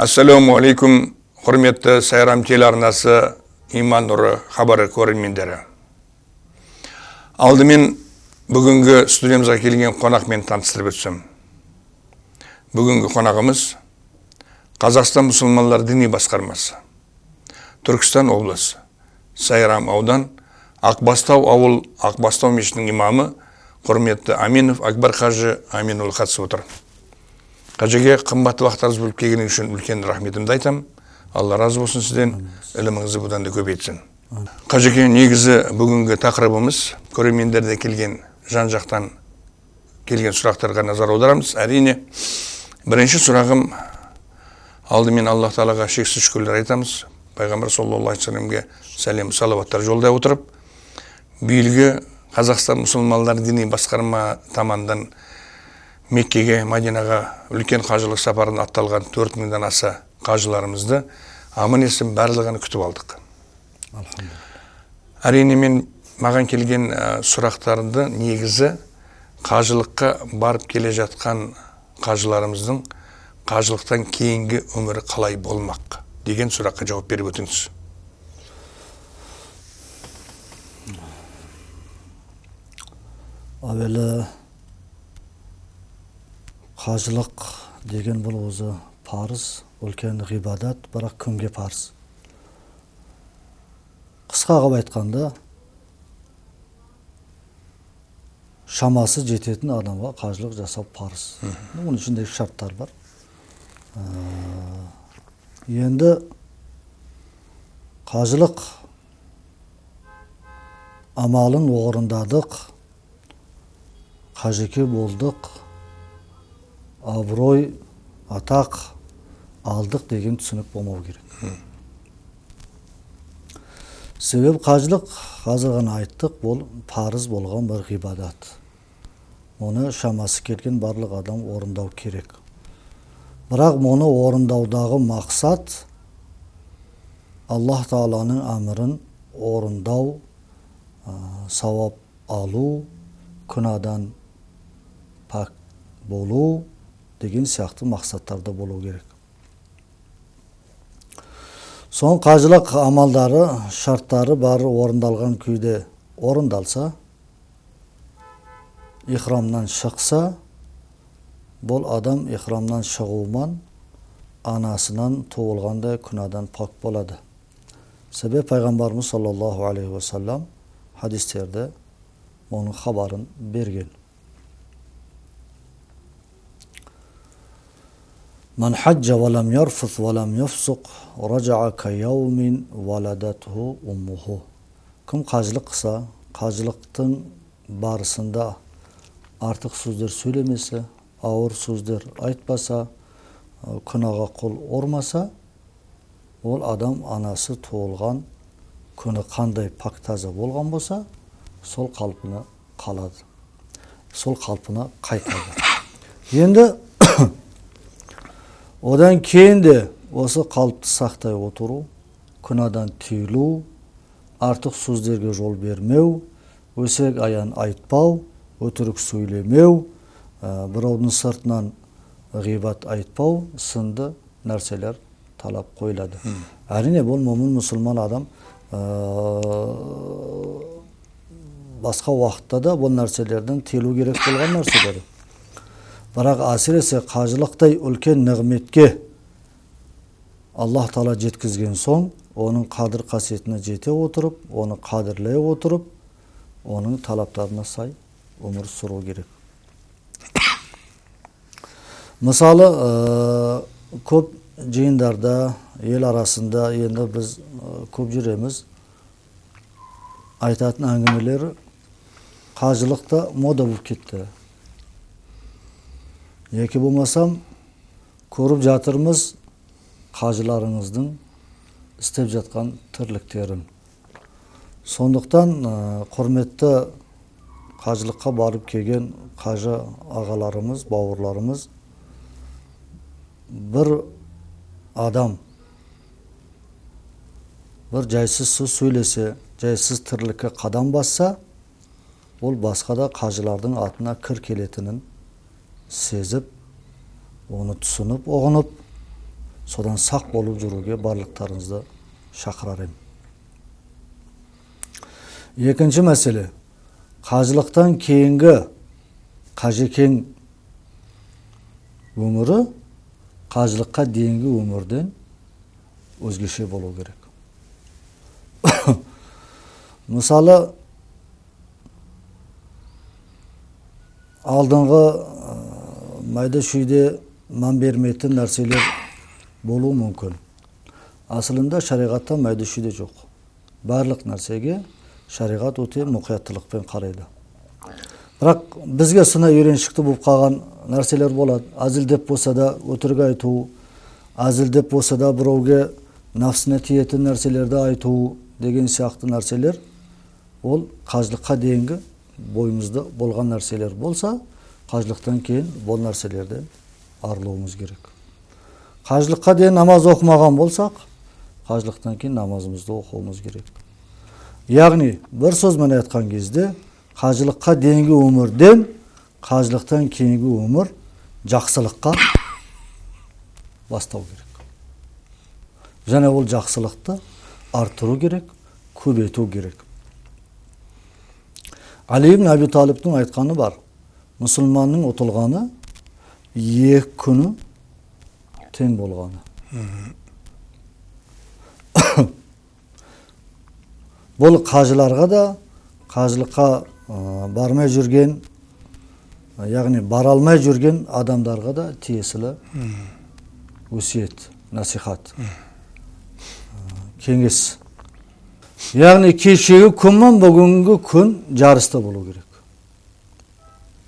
Assalamu alaikum, hurmetli Sayram telearnasi Iman nuri xabari ko'rganmendari. Aldымен бүгінгі студиямызға келген қонақмен таныстырып өтсем. Бүгінгі қонағымыз Қазақстан мұсылмандар діни басқармасы, Түркістан облысы, Сайрам аудан, Ақбастау ауыл, Ақбастау мешітінің имамы, құрметті Аминов Акбар қажы Аминұлы қатысып отыр. Қажыге қымбатты уақыттарыңыз бөліп келгеніңіз үшін үлкен рахметімді айтам. Алла разы болсын сізден, іліміңізді бұдан да көбейтсін. Қажыге негізі бүгінгі тақырыбымыз көрермендерде келген жан-жақтан келген сұрақтарға назар аударамыз. Әрине, бірінші сұрағым, алдымен Аллах Тағалаға шексіз шүкірлер айтамыз. Пайғамбар саллаллаху алейхи ва салламге сәлем салауаттар жолдай отырып, биылғы Қазақстан мұсылмандар діни басқарма тамандан Меккеге, Мадинаға үлкен қажылық сапарын атталған 4000-дан аса қажыларымызды аман-есен барлығын күтіп алдық. Әрине маған келген сұрақтарды негізі қажылыққа барып келе жатқан қажыларымыздың қажылықтан кейінгі өмірі қалай болмақ деген сұраққа жауап беріп өтіңіз. Әуелі қажылық деген бұл өзі парыз, үлкен ғибадат, бірақ кімге парыз? Қысқа қылып айтқанда, шамасы жететін адамға қажылық жасау парыз. Оның ішіндегі шарттар бар. Енді қажылық амалын орындадық, қажеке болдық, абырой, атақ алдық деген түсінік болмау керек. Себебі қажылық, қазір ғана айттық, бұл парыз болған бір ғибадат. Оны шамасы келген барлық адам орындау керек. Бірақ мұны орындаудағы мақсат Аллах Тағаланың әмірін орындау, сауап алу, күнәдан пак болу деген сияқты мақсаттарда болу керек. Соң қажылық амалдары, шарттары бары орындалған күйде орындалса, ихрамнан шықса, бұл адам ихрамнан шығуынан анасынан туылғандай күнәдан пак болады. Себебі пайғамбарымыз саллаллаху алейхи ва саллям хадистерде оның хабарын берген. Ман хаджа ва лам ярфус ва лам яфсуқ раджаа ка яумин валадатху уммуху. Кім қажылық қылса, қажылықтың барысында артық сөздер сөйлемесе, ауыр сөздер айтпаса, күнәға қол ұрмаса, ол адам анасы туылған күні қандай пак таза болған болса, сол қалпына қалады. Сол қалпына қайтады. Енді одан кейін де осы қалыпты сақтай отыру, күнәдан тыйылу, артық сөздерге жол бермеу, өсек аян айтпау, өтірік сөйлемеу, біреудің сыртынан ғибат айтпау сынды нәрселер талап қойылады. Әрине бұл момын мұсылман адам басқа уақытта да бұл нәрселерден тыйылу керек болған нәрселер. Бірақ әсіресе қажылықтай үлкен нығметке Аллах Тағала жеткізген соң, оның қадір қасиетіне жете отырып, оны қадірлей отырып, оның талаптарына сай өмір сүру керек. Мысалы, көп жиындарда, ел арасында енді біз көп жүреміз, айтатын әңгімелері қажылықта мода болып кетті. Еке болмасам, көріп жатырмыз қажыларыңыздың істеп жатқан тірліктерін. Сондықтан құрметті қажылыққа барып келген қажы ағаларымыз, бауырларымыз, бір адам бір жайсыз сөз сөйлесе, жайсыз тірлікке қадам басса, ол басқа да қажылардың атына кір келетінін сезіп, оны түсініп, оғынып, содан сақ болып жүруге барлықтарыңызды шақырар едім. Екінші мәселе, қажылықтан кейінгі қажекең өмірі қажылыққа дейінгі өмірден өзгеше болу керек. Мысалы, алдыңғы майда шүйде мән бермейтін нәрселер болуы мүмкін. Асылында шариғатта майда шүйде жоқ. Барлық нәрсеге шариғат өте мұқияттылықпен қарайды. Бірақ бізге сына үйреншікті болып қалған нәрселер болады. Әзілдеп болса да өтірік айту, әзілдеп болса да біреуге нәпсіне тиетін нәрселерді айту деген сияқты нәрселер, ол қажылыққа дейінгі бойымызда болған нәрселер болса, қажылықтан кейін бұл нәрселерден арылуымыз керек. Қажылыққа дейін намаз оқымаған болсақ, қажылықтан кейін намазымызды оқуымыз керек. Яғни, бір сөзмен айтқан кезде, қажылыққа дейінгі өмірден, қажылықтан кейінгі өмір жақсылыққа бастау керек. Және ол жақсылықты артыру керек, көбейту керек. Али ибн Аби Талибтің айтқаны бар. Мұсылманның ұтылғаны 2 күні тең болғаны. Бұл қажыларға да, қажылыққа бармай жүрген, яғни бара алмай жүрген адамдарға да тиесілі өсиет, насихат, кеңес. Яғни кешегі күн мен бүгінгі күн жарыста болу керек.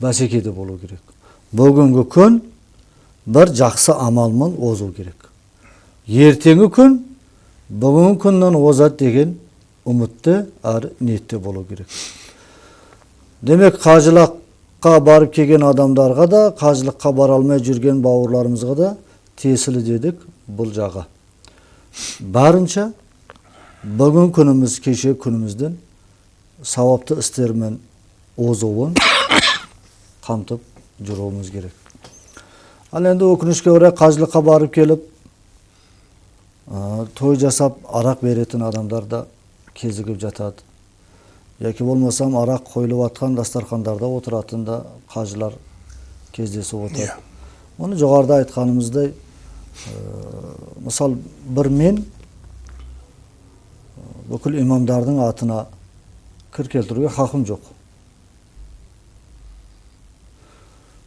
Бәсекеде болу керек. Бүгінгі күн бір жақсы амалмен озу керек. Ертеңгі күн бүгінгі күннен озады деген үмітті әрі ниетте болу керек. Демек, қажылыққа барып келген адамдарға да, қажылыққа бара алмай жүрген бауырларымызға да тиесілі дедік бұл жағы. Барынша бүгін күніміз, кеше күнімізден сауапты істермен озуын қамтып жүруіміз керек. Ал енді өкінішке орай қажылыққа барып келіп, той жасап арақ беретін адамдар да кезігіп жатады. Яки болмасам арақ қойылып атқан дастархандарда отыратын да қажылар кездесіп отырады. Оны жоғарыда айтқанымыздай, мысал бір мен бүкіл имамдардың атына кір келтіруге хақым жоқ.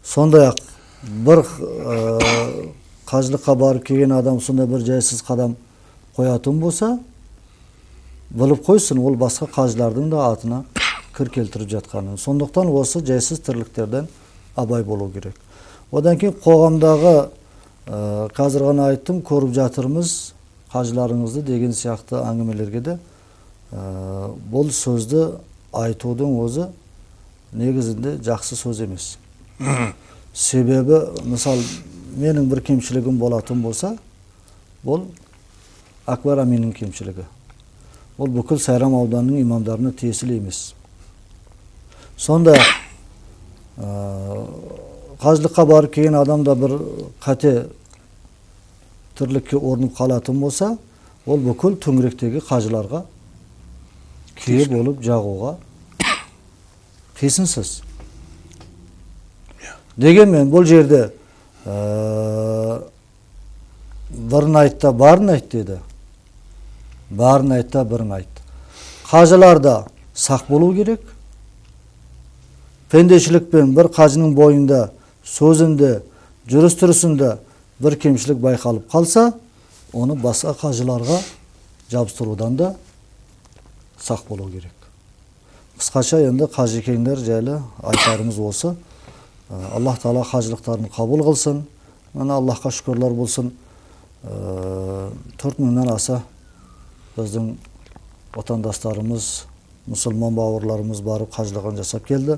Сондай-ақ бір қажылыққа барып келген адам сондай бір жайсыз қадам қоятын болса, біліп қойсын, ол басқа қажылардың да атына кір келтіріп жатқанын. Сондықтан осы жайсыз тірліктерден абай болу керек. Одан кейін қоғамдағы қазір ғана айттым, көріп жатырмыз қажыларыңызды деген сияқты әңгімелерге де бұл сөзді айтудың өзі негізінде жақсы сөз емес. Себебі, мысал, менің бір кемшілігім болатын болса, бұл Акбар Аминнің кемшілігі. Ол бүкіл Сайрам ауданының имамдарына тиесілі емес. Сонда қажылыққа барып келген адамда бір қате тірлікке орнып қалатын болса, ол бүкіл төңіректегі қажыларға кие болып жағуға қисынсыз. Дегенмен бұл жерде бірін айтта барын айт деді. Барын айтта бірін айт. Қажыларда сақ болу керек. Пендешілікпен бір қажының бойында, сөзінде, жүріс-тұрысында бір кемшілік байқалып қалса, оны басқа қажыларға жабыстырудан да сақ болу керек. Қысқаша енді қажекеңдер жайлы айтарымыз осы. Аллах Таала қажылықтарын қабыл қылсын. Мына Аллахқа шүкірлер болсын. 4000-нен аса біздің отандастарымыз, мұсылман бауырларымыз барып қажылығын жасап келді.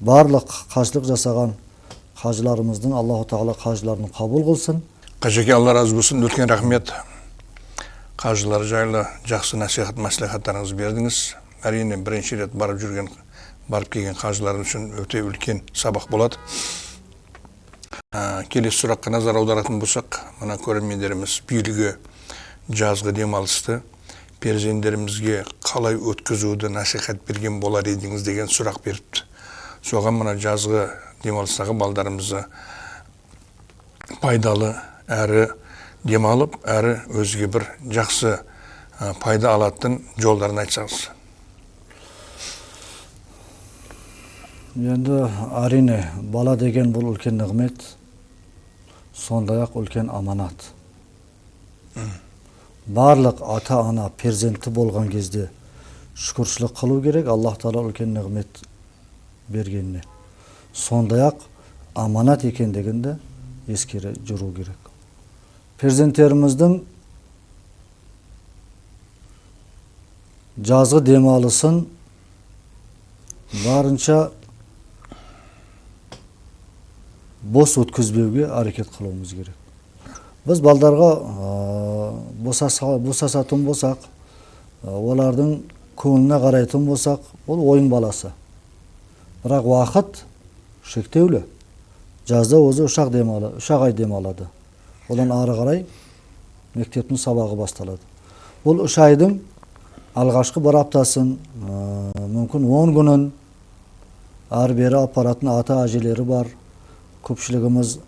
Барлық қажылық жасаған қажыларымыздың Аллаху Таала қажыларын қабыл қылсын. Қажеке Алла разы болсын. Үлкен рахмет. Қажылар жайлы жақсы насихат, мәслихаттарыңыз бердіңіз. Әрине бірінші рет барып келген қажылар үшін өте үлкен сабақ болады. Келесі сұраққа назар аударатын болсақ, мына көрермендеріміз биылғы жазғы демалысты перзендерімізге қалай өткізуді насихат берген болар едіңіз деген сұрақ беріпті. Соған мына жазғы демалыстағы балдарымызы пайдалы әрі демалып, әрі өзге бір жақсы пайда алатын жолдарын айтсаңыз. Енді әрине бала деген бұл үлкен нығмет, сондай-ақ үлкен аманат. Барлық ата-ана перзенті болған кезде шүкіршілік қылу керек, Аллах Тағала үлкен нығмет бергеніне. Сондай-ақ аманат екендігінде ескере жүру керек. Перзенттеріміздің жазғы демалысын барынша бос өткізбеуге әрекет қылуымыз керек. Біз балдарға босасатын болсақ, олардың көңіліне қарайтын болсақ, ол ойын баласы. Бірақ уақыт шектеулі. Жазда өзі 3 ай демалады. Одан ары қарай мектептің сабағы басталады. Ол 3 айдың алғашқы бір аптасын, мүмкін 10 күнін ары бері апаратын ата-әжелері бар. Көпшілігіміз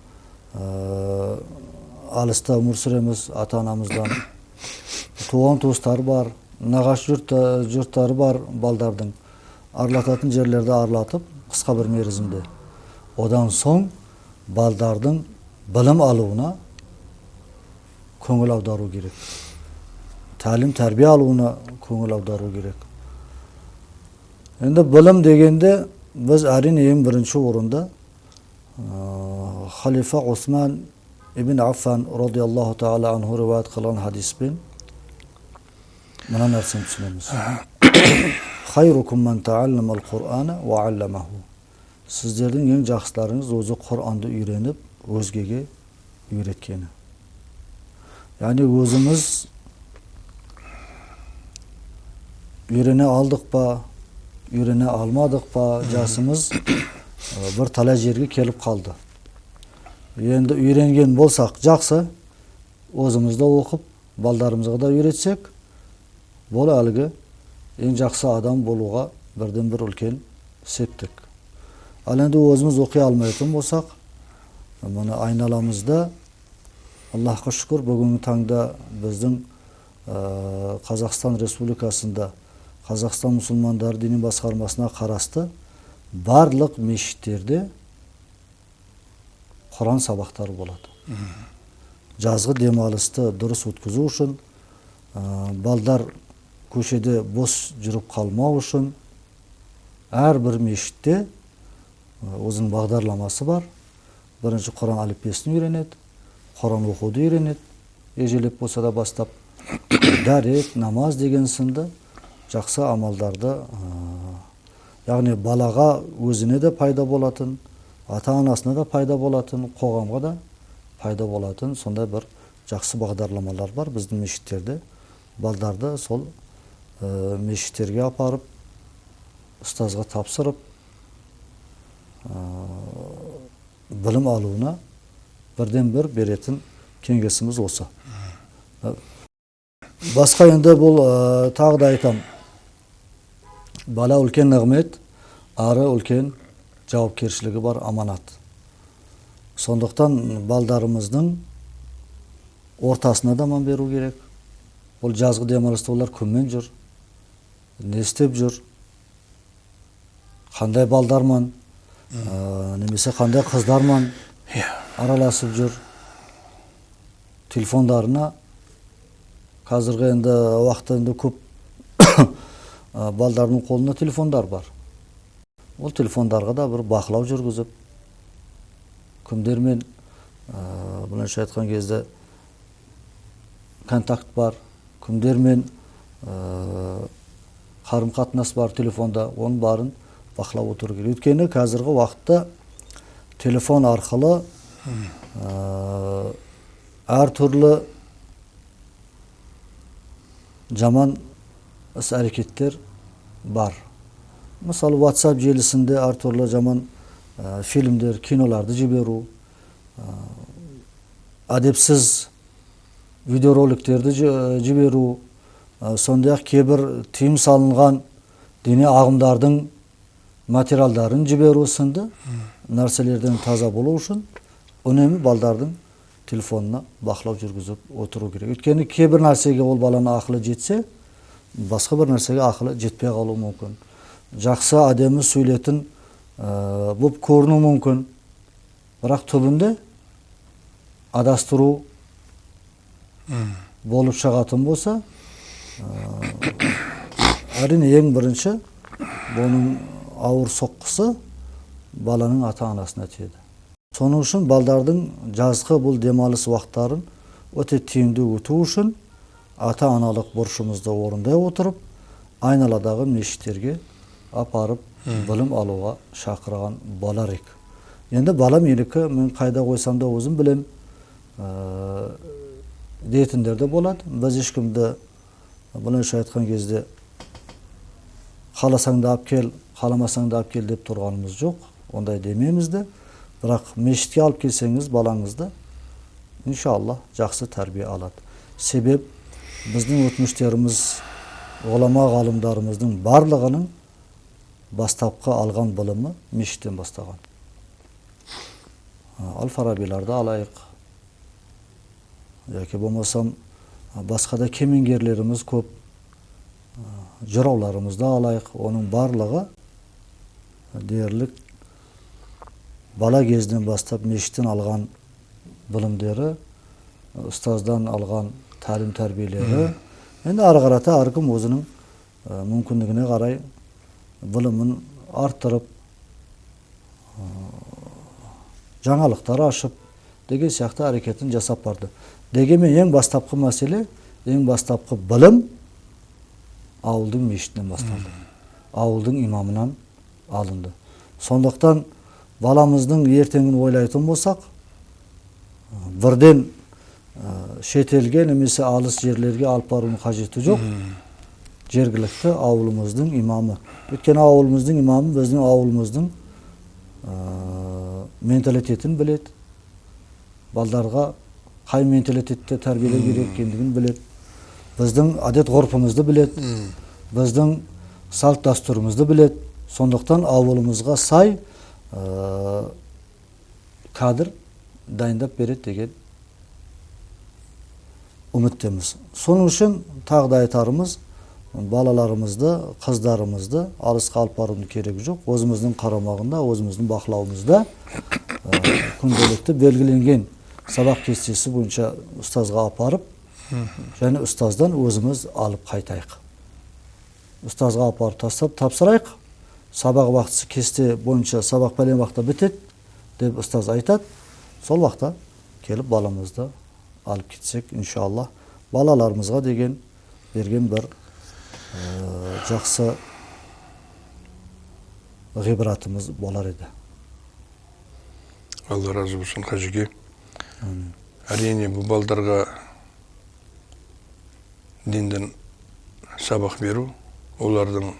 алыста өмір сүреміз ата-анамыздан. Туған-туыстар бар, нағашы жұрттары бар балдардың. Арылататын жерлерді арылатып, қысқа бір мерзімде. Одан соң балдардың білім алуына көңіл аудару керек. Тәлім, тәрбие алуына көңіл аудару керек. Енді білім дегенде біз әрине ең бірінші орында Халифа Осман ибн Аффан радиаллаху таала анху риwayat қылған хадиспен мына нәрсені түсінеміз. Хайрукум ман тааллама ал-Qur'ана ва алламаху. Сіздердің ең жақсыларыңыз өзі Құр'анды үйреніп, өзгеге үйреткені. Яғни өзіміз үйрене алдық па, үйрене алмадық па, жасымыз бір талай жерге келіп қалды. Енді үйренген болсақ жақсы, өзімізді оқып, балдарымызға да үйретсек, бұл әлгі ең жақсы адам болуға бірден бір үлкен септік. Ал енді өзіміз оқи алмайтын болсақ, мұны айналамызда, Аллахқа шүкір, бүгінгі таңда біздің Қазақстан Республикасында Қазақстан мұсылмандар діни басқармасына қарасты барлық мешіттерде Құран сабақтары болады. Жазғы демалысты дұрыс өткізу үшін, балдар көшеде бос жүріп қалмау үшін әрбір мешітте өзінің бағдарламасы бар. Бірінші Құран әліппесін үйренеді, Құран оқуды үйренеді, ежелеп болса да бастап, дәрет, намаз деген сынды жақсы амалдарды, яғни балаға өзіне де пайда болатын, ата-анасына да пайда болатын, қоғамға да пайда болатын, сондай бір жақсы бағдарламалар бар біздің мешіттерде. Балдарды сол мешіттерге апарып, ұстазға тапсырып, білім алуына бірден бір беретін кеңесіміз осы. Басқа енді бұл тағы да айтам. Бала үлкен нығмет, ары үлкен жауапкершілігі бар аманат. Сондықтан балдарымыздың ортасына да аман беру керек. Бұл жазғы демалыста олар кіммен жүр, не істеп жүр, қандай балдарман, немесе қандай қыздарман араласып жүр. Телефондарына қазіргі енді уақытта енді көп балдардың қолында телефондар бар. Ол телефондарға да бір бақылау жүргізіп, кімдермен бұлайша айтқан кезде контакт бар, кімдермен қарым-қатынас бар телефонда, оның барын бақылап отыру керек. Өйткені қазіргі уақытта телефон арқылы әртүрлі жаман іс-әрекеттер бар. Мысалы WhatsApp желісінде әртүрлі жаман фильмдер, киноларды жіберу, adepsiz videoroliklerdi жиберүү, сондай-ақ кейбір тыйым салынған dini ағымдардың материалдарын жиберүү сынды нәрселерден таза болу үшін үнемі балдардың телефонына бақылау жүргізіп отыру керек. Өйткені кейбір нәрсеге ол баланы ақылы жетсе, басқа бір нәрсеге ақылы жетпей қалуы мүмкін. Жақсы әдемі сөйлетін болып көрінуі мүмкін. Бірақ түбінде адастыру болып шығатын болса, әрине ең бірінші бұның ауыр соққысы баланың ата-анасына тиеді. Соның үшін балдардың жазғы бұл демалыс уақыттарын өте тиімді өту үшін ата-аналық борышымызды орындай отырып, айналадағы мешіттерге апарып білім алуға шақырған болар ек. Енді бала менікі, мен қайда қойсам да өзім білем дейтіндер де болады. Біз ешкімді бұлайша айтқан кезде қаласаң да алып кел, қаламасаң да алып кел деп тұрғанымыз жоқ. Ондай демейміз де. Бірақ мешітке алып келсеңіз балаңызды, иншалла жақсы тәрбие алады. Себеп біздің өтміштеріміз, ғұлама ғалымдарымыздың барлығының бастапқы алған білімі мешіттен бастаған. Ал-Фарабиларды алайық. Яки болмасам басқа да кемеңгерлеріміз көп, жырауларымызды алайық. Оның барлығы дерлік бала кезінен бастап мешіттен алған білімдері, ұстаздан алған тәлім тәрбиелері. Енді ары қарата әркім өзінің мүмкіндігіне қарай білімін арттырып, жаңалықтар ашып деген сияқты әрекетін жасап барды. Дегенмен ең бастапқы мәселе, ең бастапқы білім ауылдың мешітінен басталды. Ауылдың имамынан алынды. Сондықтан баламыздың ертеңін ойлайтын болсақ, бірден шетелге немесе алыс жерлерге алып барудың қажеті жоқ. Жергілікті ауылымыздың имамы. Өйткені ауылымыздың имамы біздің ауылымыздың менталитетін біледі. Балдарға қай менталитетте тәрбиелеу керек екендігін біледі. Біздің әдет-ғұрпымызды біледі. Біздің салт дәстүрімізді біледі. Сондықтан ауылымызға сай кадр дайындап береді деген үміттеміз. Соның үшін тағы да айтарымыз, балаларымызды, қыздарымызды алысқа алып барудың керегі жоқ. Өзіміздің қарамағында, өзіміздің бақылауымызда күнделікті белгіленген сабақ кестесі бойынша ұстазға апарып, және ұстаздан өзіміз алып қайтайық. Ұстазға апарып тастап тапсырайық. Сабақ уақытысы кесте бойынша сабақ пәлен уақытта бітеді деп ұстаз айтады. Сол уақытта келіп баламызды алып кетсек, иншалла, балаларымызға деген берген бір жақсы ғибратымыз болар еді. Алла разы болсын Қажыке. Әрине бұл балдарға динден сабақ беру, олардың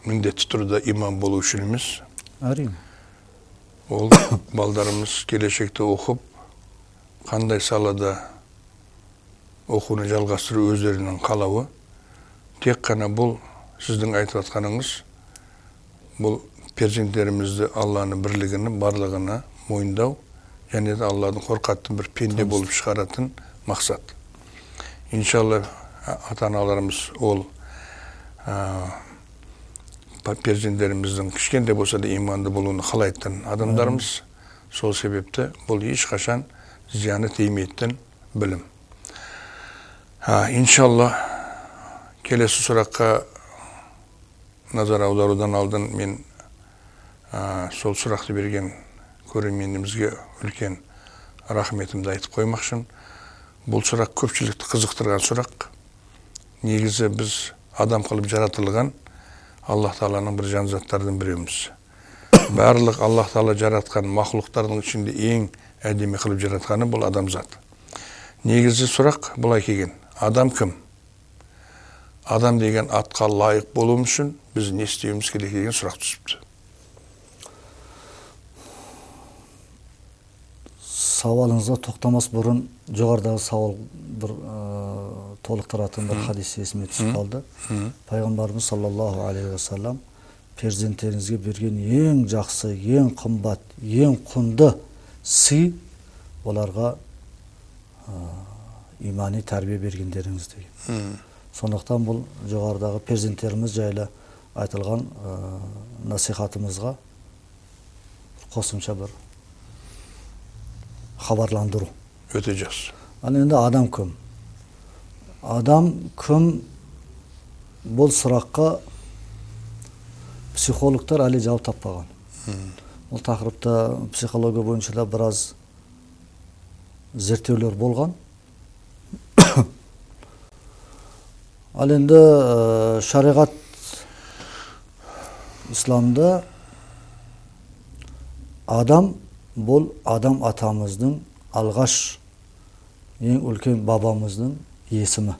міндетті түрде имам болу үшін емес. Әрине. Ол балдарымыз келешекте оқып, қандай салада оқуны жалғастыру өздерінің қалауы. Тек қана бұл сіздің айтып жатқаныңыз, бұл перзенттерімізді Алланың бірлігіні, барлығына мойындау, және де Алладың қорқатын бір пенде болып шығаратын мақсат. Иншалла ата-аналарымыз ол перзенттеріміздің кішкентай болса да иманды болуын қалайтын адамдарымыз. Сол себепті бұл ешқашан зияны тимейтін білім. Иншалла келесі сұраққа назар аударудан алдын мен сол сұрақты берген көрерменімізге үлкен рахметімді айтып қоймақшын. Бұл сұрақ көпшілікті қызықтырған сұрақ. Негізі біз адам қылып жаратылған Аллах Тағаланың бір жанзаттардың біреуміз. Барлық Аллах Тағала жаратқан мақлұқтардың ішінде ең әдемі қылып жаратқаны бұл адамзат. Негізі сұрақ былай келген: адам кім? Адам деген атқа лайық болу үшін біз не істеуіміз керек деген сұрақ түсіпті. Savolingizga to'xtamas burun jo'g'oridagi savol bir to'liqtirатын bir hadis esimga tushib qoldi. Payg'ambarimiz sollallohu alayhi vasallam farzandlaringizga bergan eng yaxshi, eng qimmat, eng qundi si ularga imoniy tarbiya berganlaringiz degan. So'ndaqdan bu jo'g'oridagi farzandlarimiz jayli aytilgan nasihatimizga qo'shimcha bir xabarlantiruv o'teceğiz. Ana endi adam kim? Adam kim bu so'roqqa psixologlar hali javob topmagan. Bu taqribda psixologiya bo'yicha biroz zerttevlar bo'lgan. Al endi shariat islomda adam bu adam atamızın alğaş eng ulkan babamızın yesimi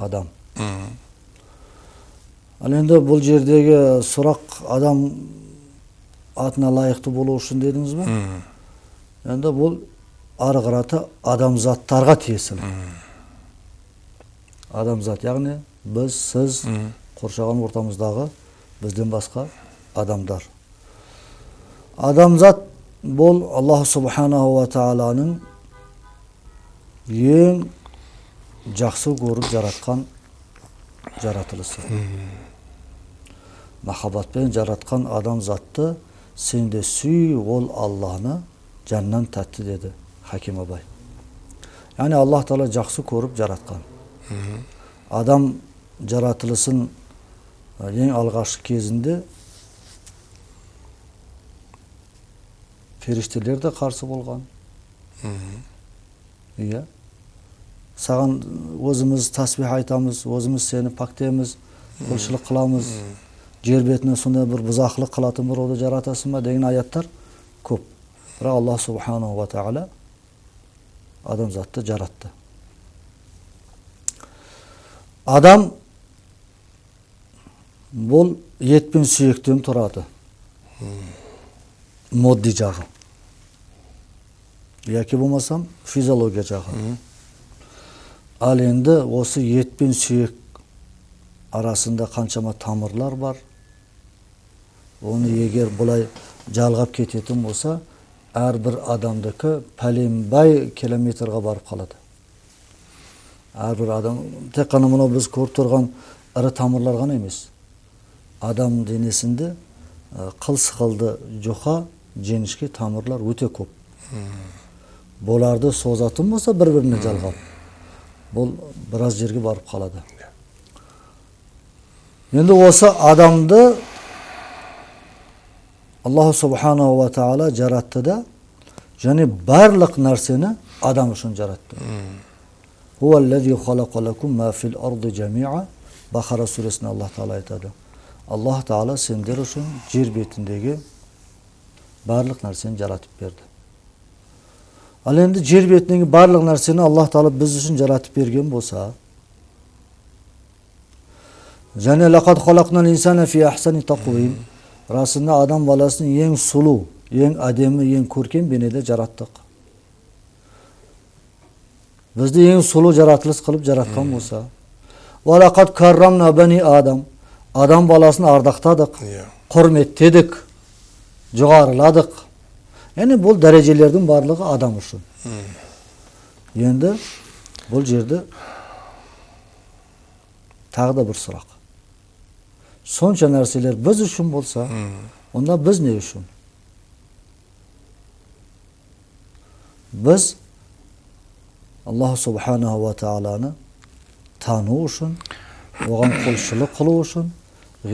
adam. Al endi bu yerdagi so'roq adam atına layıqlı bo'lishi uchun dedingizmi? Endi bu arg'irati odamzodlarga tiesim. Odamzod, ya'ni biz, siz, qo'rshag'an o'rtamizdagi bizdan boshqa odamlar. Odamzod bu Alloh subhanahu va taoloning eng yaxshi ko'rib yaratgan yaratılışı. Mahabbat bilan yaratgan odamzodni sende suy ol Allah'ını cennet tatlı dedi Hakim Abay. Yani Allah Teala yaxshi ko'rib yaratgan. Adam yaratılışın eng alg'ashqi kezinde ferishtalar da qarshi bo'lgan. Iya. Sağan o'zimiz tasbih aytamiz, o'zimiz seni poklaymiz, qulchilik qilamiz. Yer betini shunday bir buzoqlik qilатын bir o'da yaratasizmi degan oyatlar ko'p. Biroq Alloh subhanahu va taolo odamzodni yaratdi. Adam bu 7000 suyakdan turadi. Moddiy jag'i. Yoki bo'lmasam fiziologiya jag'i. Al endi o'sha 7000 suyak arasında qanchama tamirlar bor. Onu eğer bulay jalg'ab ketayotgan bo'lsa, har bir odamdagi palinbay kilometrga borib qoladi. Har bir odam tek qana mana biz ko'rib turgan iri tamirlar g'ana emas. Odam denesinde qil-siqildi jo'xa jenishki tamirlar o'ta ko'p. Bularni so'zatib bo'lsa bir-birini jalg'ab bu biroz yerga borib qoladi. Endi o'sha odamni Alloh subhanahu va taolo yaratdi-da, ya'ni barliq narsani odam uchun yaratdi. Huvallazi xalaqa lakum ma fil ardi jami'a. Baqara surasida Alloh taolo aytadi. Alloh taolo senlar uchun yer betindagi barliq narsani yaratib berdi. Al endi yer betidagi barliq narsani Alloh taolo biz uchun yaratib bergan bo'lsa, Jana laqad xalaqnal insana fi ahsani taqvim. Rasululloh odam bolasini eng suluv, eng ademi, eng ko'rkam benida yaratdik. Bizni eng suluv yaratilish qilib yaratgan bo'lsa, va laqad karramna bani adam. Odam bolasini ardaqtadik, hurmatladik, jo'g'ariladik. Ya'ni bu darajalarning barligi odam uchun. Endi bu yerda taqda bir so'roq. Soncha narsalar biz uchun bo'lsa, unda biz ne uchun? Biz Alloh subhanahu va taoloni tanish uchun, o'g'an qulchilik qilish uchun,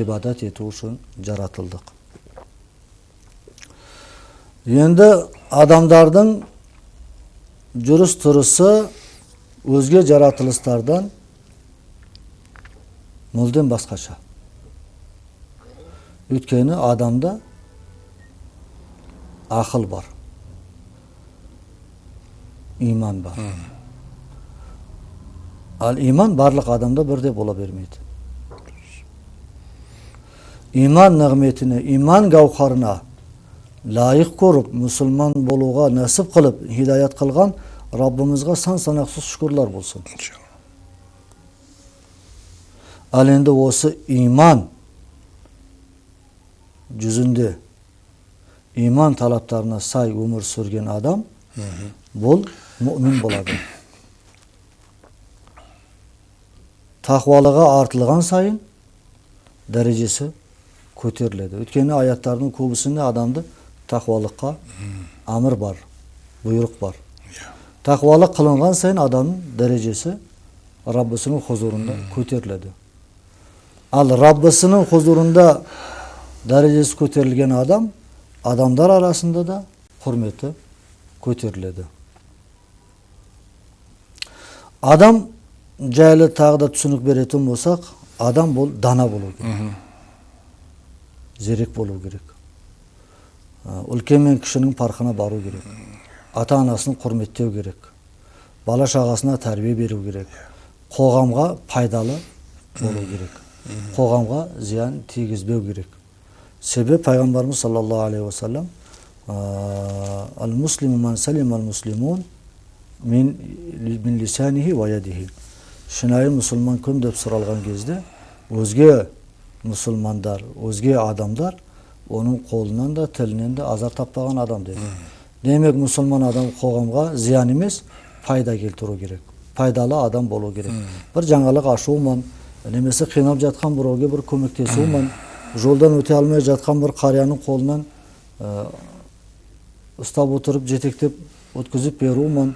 ibodat etish uchun yaratildik. Endi odamlarning yurish-turisi o'zga yaratilishlardan muldan boshqacha. Ötkeni adamda aql bor. İman bor. Al iman barliq odamda birdek bo'la bermaydi. İman ne'metini, iman gavharına layık ko'rib musulmon bo'lуга nasib qilib hidoyat qilgan Rabbimizga san sanoqsiz shukrlar bo'lsin. İnşallah. Al endi o'si iymon juzunda iymon talablarini say umr surgan odam bo'l mu'min bo'ladi. Taqvoliga ortilgan sayin darajasi ko'tariladi. O'tgan oyatlarning ko'pisida odamda taqvolikqa amr bor, buyruq bor. Taqvolik qilingan sayin odamning darajasi Rabbisining huzurunda ko'tariladi. Al Rabbisining huzurunda darajasi ko'tarilgan odam odamlar orasida da hurmati ko'tariladi. Odam jayli taqda tushunib berayotgan bo'lsak, odam bo'l dana bo'lu kerak. Zerik bo'lu kerak. Ulkan kishining farqina boru kerak. Ata-onasini hurmatlaw kerak. Bola chaqasına tarbiya beru kerak. Qo'g'amga foydali bo'lu kerak. Qo'g'amga ziyon tegizbew kerak. Sebep Peygamberimiz sallallahu aleyhi ve sellem al-muslimu man salima al-muslimun min lisanihi ve yadihi. Şinayı musulman kim deb so'ralgan kezde o'zga musulmonlar, o'zga odamlar onun qo'lidan da tilidan da azar topmagan odam dedi. Demek musulmon odam qo'g'amga ziyon emas, foyda keltiru kerak. Foydali odam bo'lu kerak. Bir jangolik ashuvman, nemesi qiynalib жатқан birovga bir ko'maktesuvman. Yoldan öte almaya жатқан bir qariyaning qo'lidan ustab o'tirib jetekteb o'tkazib beruvman.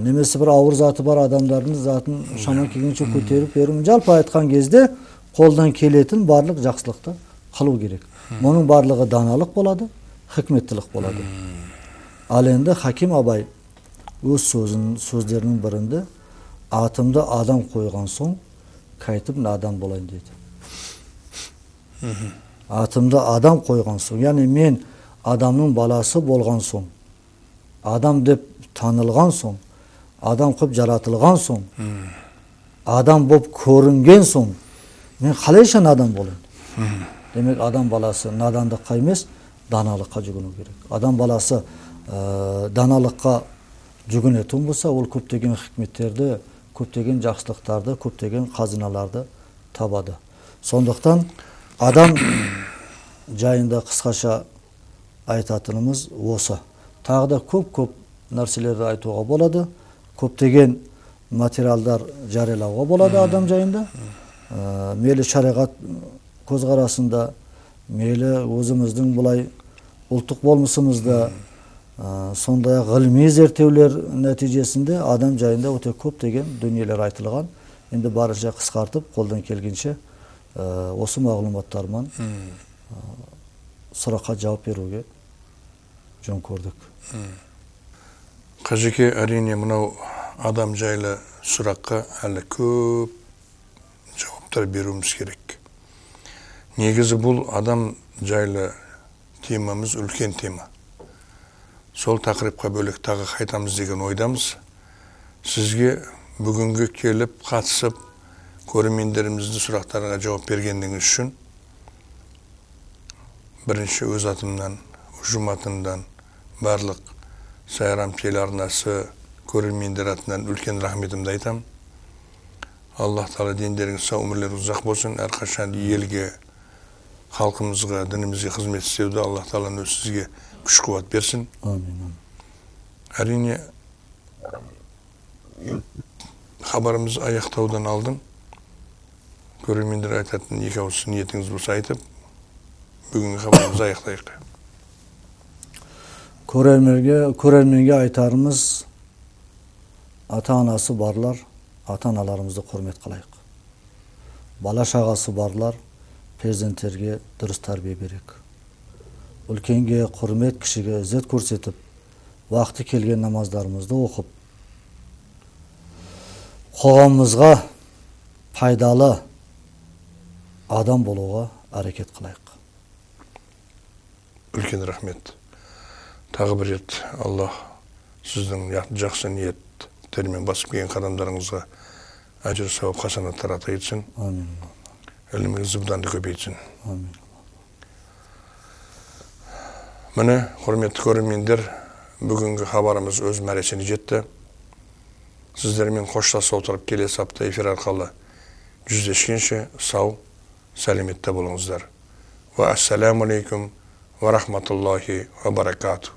Nemesi bir avur zati bor odamlarning zatini shamon kelguncha ko'tarib beruvman. Jalp aytgan кезде qo'ldan kelетін barliq yaxshilikni qilib kerak. Buning barligi danalik bo'ladi, hikmetlilik bo'ladi. Al endi Hakim Abay o'z so'zlarining birinde atımda adam qo'ygan so'ng qaytib adam bo'layin dedi. Atımda adam qo'ygan so'ng, ya'ni men adamning balasi bo'lgan so'ng, adam deb tanilgan so'ng, adam qilib jaratilgan so'ng, adam bo'lib ko'ringan so'ng men qalayshan adam bo'layin. Demek adam balasi nadandikqa emas, danalikqa jugunu kerak. Adam balasi danalikqa jugunetun bo'lsa, ol ko'pdegan hikmetlerdi, ko'pdegan yaxshiliklardi, ko'pdegan xazinalardi tabadi. Sondaqdan adam joyinda qisqacha aytatinimiz o'sa. Taqda ko'p narsalarni aytuga bo'ladi. Ko'pdegan materiallar jariyalauga bo'ladi adam joyinda. Meli shariat ko'zqarasida, meli o'zimizning bulay ultuq bo'lmishimizda, sonday ilmiy zertevler natijasida adam joyinda o'ta ko'p degan dunyolar aytilgan. Endi baricha qisqartib qo'ldan kelguncha o'sha ma'lumotlar bilan so'roqqa javob beruga jon ko'rdik. Qajiki әрине мынау адам жайлы сұраққа әлі көп жауаптар беруіміз керек. Негізі бұл адам жайлы темамыз үлкен тема. Сол тақырыпқа бөлек тағы қайтамыз деген ойдамыз. Сізге бүгінгі келіп қатысып көрермендеріміздің сұрақтарға жауап бергендігіңіз үшін бірінші өз атымнан, ұжым атынан барлық Сайрам телеарнасы көрермендер атынан үлкен рахметімді айтам. Аллах Таала дендеріңіз сау өмірлер ұзақ болсын. Әрқашан елге, халқымызға, дінімізге қызмет істеуді Аллах Тааланың өзі сізге күш-қуат берсін. Амин. Әрине хабарымыз аяқтаудан алдын. Көрермендер айтатын екі ауыз ниетіңіз болса айтып, бүгінгі хабарымызды аяқтайық. Көрерmenге aytarımız ata-anası barlar, ata-analarımızды hurmet qılayıq. Bala şağası barlar, perzentlerge dürüst tarbiye berek. Ulkenge hurmet, kişiге izzet көрсетіп, vaqti kelgen namazlarımızda оқып, qo'g'amimizga foydali adam bo'luga harakat qilayıq. Үлкен рахмет. Тағы бір рет Аллах сіздің жақсы ниеттермен басып келген қадамдарыңызға әжір сауап хасанаттар ата етсін. Амин. Іліміңізді бұдан да көбейтсін. Амин. Mine, hurmetli көрерmендер, бүгінгі хабарымыз өз мәресіне жетті. Сіздермен қоштаса отырып келесі апта эфир арқылы жүздескенше сау, сәлеметте болыңыздар. Ва ассаламу алейкум ва рахматуллахи ва баракату.